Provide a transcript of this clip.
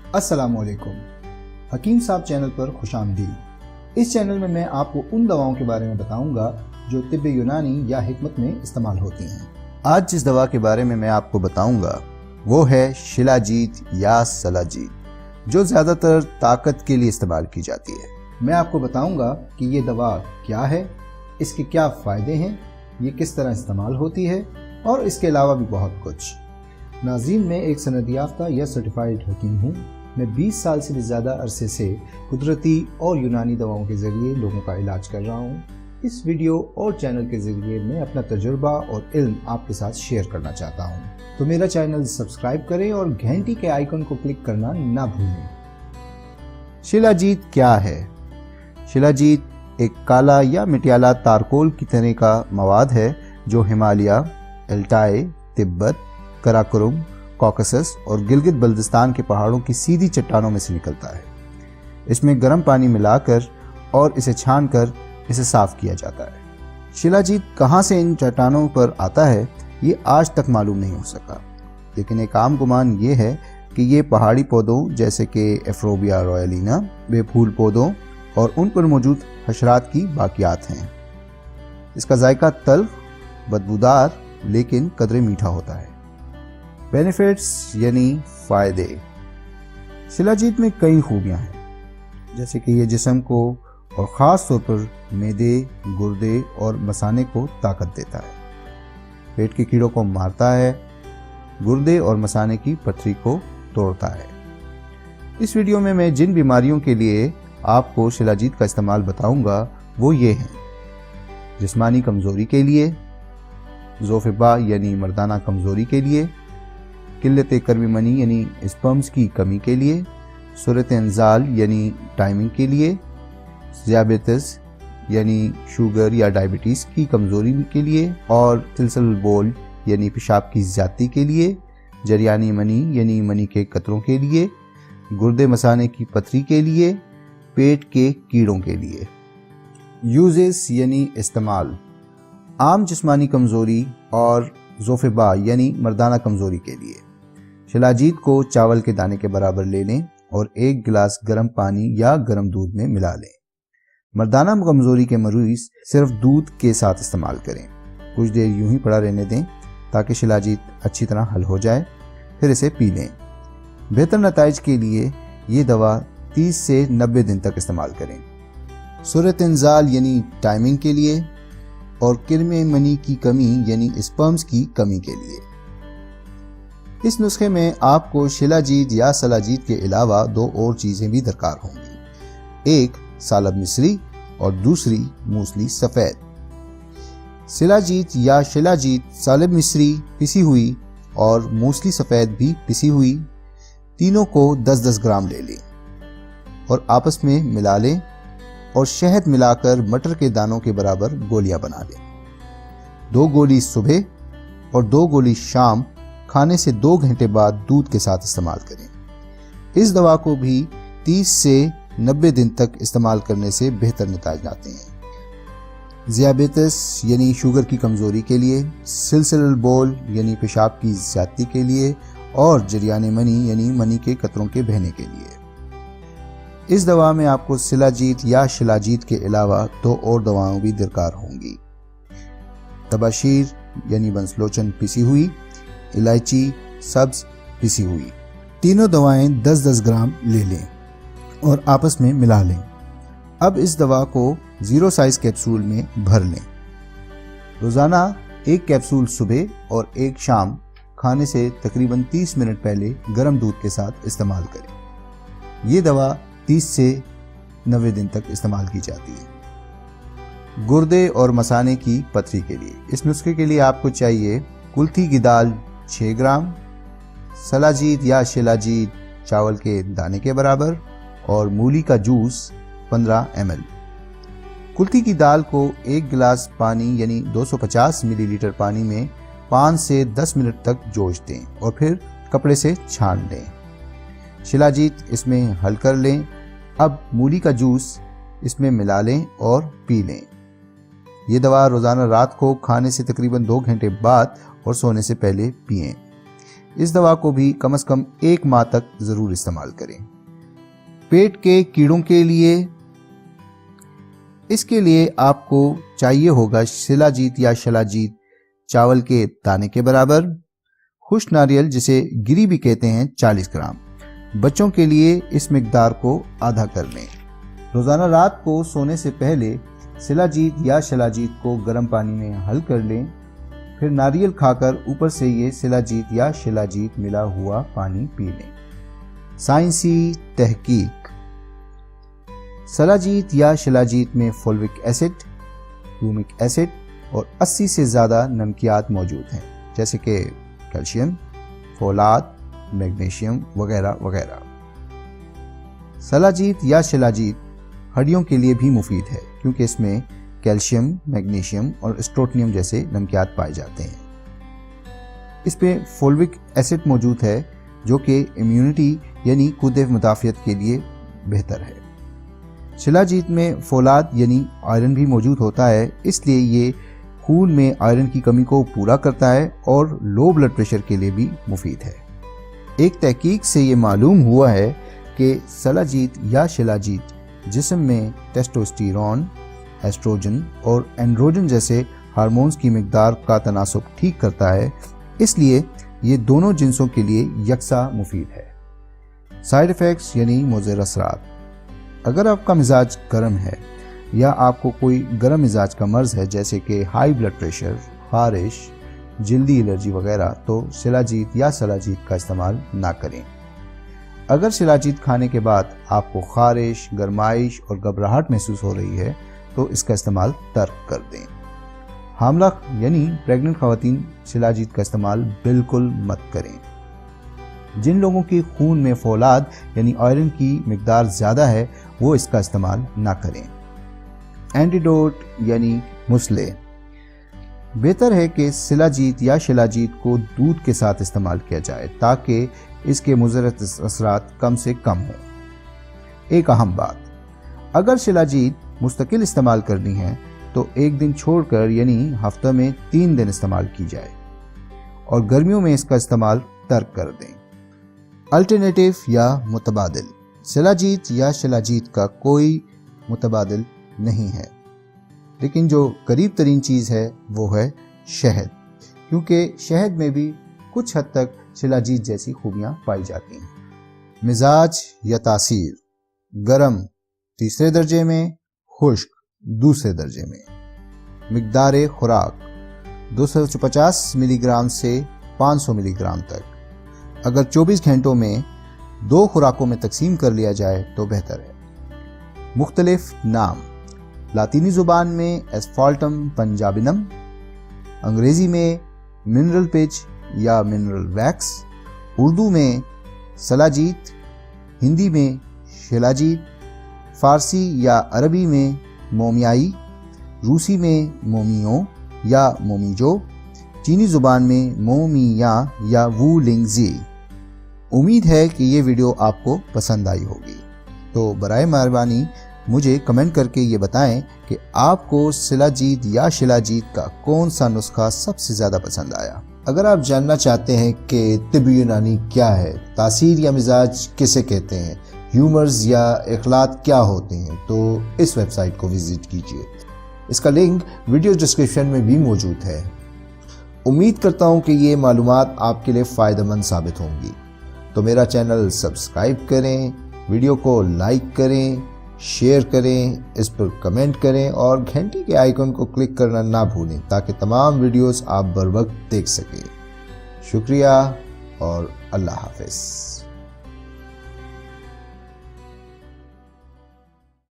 अस्सलामुअलैकुम। हकीम साहब चैनल पर खुशामदीद। इस चैनल में मैं आपको उन दवाओं के बारे में बताऊंगा जो तिब्ब यूनानी या हिकमत में इस्तेमाल होती हैं। आज जिस दवा के बारे में मैं आपको बताऊंगा वो है शिलाजीत या सलाजीत, जो ज़्यादातर ताकत के लिए इस्तेमाल की जाती है। मैं आपको बताऊंगा कि ये दवा क्या है, इसके क्या फ़ायदे हैं, ये किस तरह इस्तेमाल होती है और इसके अलावा भी बहुत कुछ। नाज़रीन, मैं एक सनद याफ्ता या सर्टिफाइड हकीम हूँ। मैं 20 साल से भी ज़्यादा अरसे से कुदरती और यूनानी दवाओं के ज़रिए लोगों का इलाज कर रहा हूँ। इस वीडियो और चैनल के ज़रिए मैं अपना तजुर्बा और इल्म आपके साथ शेयर करना चाहता हूँ। तो मेरा चैनल सब्सक्राइब करें और घंटी के आइकन को क्लिक करना ना भूलें। शिलाजीत क्या है? शिलाजीत एक काला या मिटियाला तारकोल की तरह का मवाद है जो हिमालय, एल्टाई, तिब्बत, कराकोरम, कॉकसस और गिलगित बल्तिस्तान के पहाड़ों की सीधी चट्टानों में से निकलता है। इसमें गर्म पानी मिलाकर और इसे छानकर इसे साफ किया जाता है। शिलाजीत कहाँ से इन चट्टानों पर आता है ये आज तक मालूम नहीं हो सका, लेकिन एक आम गुमान ये है कि ये पहाड़ी पौधों जैसे कि एफ्रोबिया रॉयलिना, बेफूल पौधों और उन पर मौजूद हशरात की बाकियात हैं। इसका जायका तल्ख, बदबूदार लेकिन कदरे मीठा होता है। बेनिफिट्स यानी फ़ायदे। शिलाजीत में कई खूबियां हैं, जैसे कि ये जिस्म को और ख़ास तौर पर मैदे, गुर्दे और मसाने को ताकत देता है, पेट के कीड़ों को मारता है, गुर्दे और मसाने की पथरी को तोड़ता है। इस वीडियो में मैं जिन बीमारियों के लिए आपको शिलाजीत का इस्तेमाल बताऊंगा वो ये हैं: जिस्मानी कमज़ोरी के लिए, ज़ोफ़िबा यानी मर्दाना कमज़ोरी के लिए, किल्लत कर्मी मनी यानी स्पर्म्स की कमी के लिए, सूरत इंजाल यानी टाइमिंग के लिए, ज़ियाबेतिस यानी शुगर या डायबिटीज़ की कमज़ोरी के लिए, और सिलसिल बोल यानी पेशाब की ज़्यादती के लिए, जरियानी मनी यानी मनी के कतरों के लिए, गुर्दे मसाने की पथरी के लिए, पेट के कीड़ों के लिए। यूजेस यानी इस्तेमाल: आम जिस्मानी कमज़ोरी और ज़ोफ़िबा यानी मर्दाना कमज़ोरी के लिए शिलाजीत को चावल के दाने के बराबर ले लें और 1 गिलास गर्म पानी या गर्म दूध में मिला लें। मर्दाना कमज़ोरी के मरीज़ सिर्फ दूध के साथ इस्तेमाल करें। कुछ देर यूं ही पड़ा रहने दें ताकि शिलाजीत अच्छी तरह हल हो जाए, फिर इसे पी लें। बेहतर नताइज के लिए ये दवा 30 से 90 दिन तक इस्तेमाल करें। सूरत इंजाल यानी टाइमिंग के लिए और किरमे मनी की कमी यानी स्पर्म्स की कमी के लिए। इस नुस्खे में आपको शिलाजीत या सलाजीत के अलावा 2 और चीज़ें भी दरकार होंगी, एक सालब मिस्री और दूसरी मूसली सफ़ेद। शिलाजीत या शिलाजीत सालब मिस्री पिसी हुई और मूसली सफ़ेद भी पिसी हुई, तीनों को 10-10 ग्राम ले लें और आपस में मिला लें और शहद मिलाकर मटर के दानों के बराबर गोलियां बना लें। 2 गोली सुबह और 2 गोली शाम खाने से 2 घंटे बाद दूध के साथ इस्तेमाल करें। इस दवा को भी 30 से 90 दिन तक इस्तेमाल करने से बेहतर नतीजे आते हैं। ज़ियाबेतिस यानी शुगर की कमज़ोरी के लिए, सिलसिल बोल यानी पेशाब की ज़्यादती के लिए और जरियाने मनी यानी मनी के कतरों के बहने के लिए। इस दवा में आपको शिलाजीत या शिलाजीत के अलावा 2 और दवाओं भी दरकार होंगी, तबाशीर यानी बंसलोचन पिसी हुई, इलायची सब्ज पिसी हुई। तीनों दवाएं 10-10 ग्राम ले लें और आपस में मिला लें। अब इस दवा को 0 साइज कैप्सूल में भर लें। रोज़ाना 1 कैप्सूल सुबह और 1 शाम खाने से तकरीबन 30 मिनट पहले गर्म दूध के साथ इस्तेमाल करें। ये दवा 30 से 90 दिन तक इस्तेमाल की जाती है। गुर्दे और मसाने की पथरी के लिए इस नुस्खे के लिए आपको चाहिए कुल्थी की दाल 6 ग्राम, सलाजीत या शिलाजीत चावल के दाने के बराबर और मूली का जूस 15 ml। कुल्थी की दाल को 1 गिलास पानी यानी 250 मिलीलीटर पानी में 5 से 10 मिनट तक जोश दें और फिर कपड़े से छान लें। शिलाजीत इसमें हल कर लें। अब मूली का जूस इसमें मिला लें और पी लें। ये दवा रोज़ाना रात को खाने से तकरीबन 2 घंटे बाद और सोने से पहले पिएं। इस दवा को भी कम से कम 1 माह तक जरूर इस्तेमाल करें। पेट के कीड़ों के लिए, इसके लिए आपको चाहिए होगा शिलाजीत या शिलाजीत चावल के दाने के बराबर, खुश्क नारियल जिसे गिरी भी कहते हैं 40 ग्राम। बच्चों के लिए इस मिकदार को आधा कर लें। रोजाना रात को सोने से पहले शिलाजीत या शिलाजीत को गर्म पानी में हल कर लें, फिर नारियल खाकर ऊपर से ये शिलाजीत या शिलाजीत मिला हुआ पानी पी लें। साइंसी तहकीक, शिलाजीत या शिलाजीत में फोलिक एसिड, ह्यूमिक एसिड और 80 से ज़्यादा नमकियात मौजूद हैं, जैसे कि कैल्शियम, फोलाद, मैग्नीशियम वगैरह वगैरह। शिलाजीत या शिलाजीत हड्डियों के लिए भी मुफीद है क्योंकि इसमें कैल्शियम, मैग्नीशियम और स्ट्रोटनियम जैसे नमकियात पाए जाते हैं। इसमें फोलिक एसिड मौजूद है जो कि इम्यूनिटी यानी खुद मुदाफियत के लिए बेहतर है। शिलाजीत में फोलाद यानी आयरन भी मौजूद होता है, इसलिए ये खून में आयरन की कमी को पूरा करता है और लो ब्लड प्रेशर के लिए भी मुफीद है। एक तहकीक से ये मालूम हुआ है कि शिलाजीत या शिलाजीत जिस्म में टेस्टोस्टेरोन, एस्ट्रोजन और एंड्रोजन जैसे हार्मोन्स की मिकदार का तनासुब ठीक करता है, इसलिए ये दोनों जिन्सों के लिए यकसा मुफीद है। साइड इफ़ेक्ट्स यानी मुज़र असरात, अगर आपका मिजाज गर्म है या आपको कोई गर्म मिजाज का मर्ज है जैसे कि हाई ब्लड प्रेशर, खारिश, जल्दी एलर्जी वगैरह, तो शिलाजीत या शिलाजीत का इस्तेमाल ना करें। अगर शिलाजीत खाने के बाद आपको खारिश, गरमाइश और घबराहट महसूस हो रही है तो इसका इस्तेमाल तर्क कर दें। हामला यानी प्रेग्नेंट खवातीन शिलाजीत का इस्तेमाल बिल्कुल मत करें। जिन लोगों के खून में फौलाद यानी आयरन की मिकदार ज़्यादा है वो इसका इस्तेमाल ना करें। एंटीडोट यानी मुस्ले, बेहतर है कि शिलाजीत या शिलाजीत को दूध के साथ इस्तेमाल किया जाए ताकि इसके मुज़रत असरात कम से कम हों। एक अहम बात, अगर शिलाजीत मुस्तकिल इस्तेमाल करनी है तो एक दिन छोड़कर यानी हफ्ते में 3 दिन इस्तेमाल की जाए और गर्मियों में इसका इस्तेमाल तर्क कर दें। अल्टरनेटिव या मुतबादिल, शिलाजीत या शिलाजीत का कोई मुतबादिल नहीं है, लेकिन जो करीब तरीन चीज़ है वो है शहद, क्योंकि शहद में भी कुछ हद तक शिलाजीत जैसी खूबियां पाई जाती हैं। मिजाज या तासीर, गरम 3 दर्जे में, खुश्क 2 दर्जे में। मिकदार खुराक 250 मिलीग्राम से 500 मिलीग्राम तक। अगर 24 घंटों में 2 खुराकों में तकसीम कर लिया जाए तो बेहतर है। मुख्तलिफ नाम, लातीनी ज़ुबान में एस्फाल्टम पंजाबिनम, अंग्रेज़ी में मिनरल पिच या मिनरल वैक्स, उर्दू में शिलाजीत, हिंदी में शिलाजीत, फारसी या अरबी में मोमियाई, रूसी में मोमियो या मोमीजो, चीनी ज़ुबान में मोमिया या वू लिंगजी। उम्मीद है कि ये वीडियो आपको पसंद आई होगी, तो बराए मेहरबानी मुझे कमेंट करके ये बताएं कि आपको शिलाजीत या शिलाजीत का कौन सा नुस्खा सबसे ज़्यादा पसंद आया। अगर आप जानना चाहते हैं कि तिब यूनानी क्या है, तासीर या मिजाज किसे कहते हैं, ह्यूमर्स या इखलात क्या होते हैं, तो इस वेबसाइट को विजिट कीजिए। इसका लिंक वीडियो डिस्क्रिप्शन में भी मौजूद है। उम्मीद करता हूँ कि ये मालूमात आपके लिए फ़ायदेमंद साबित होंगी, तो मेरा चैनल सब्सक्राइब करें, वीडियो को लाइक करें, शेयर करें, इस पर कमेंट करें और घंटी के आइकन को क्लिक करना ना भूलें ताकि तमाम वीडियोस आप बर वक्त देख सकें। शुक्रिया और अल्लाह हाफ़िज़।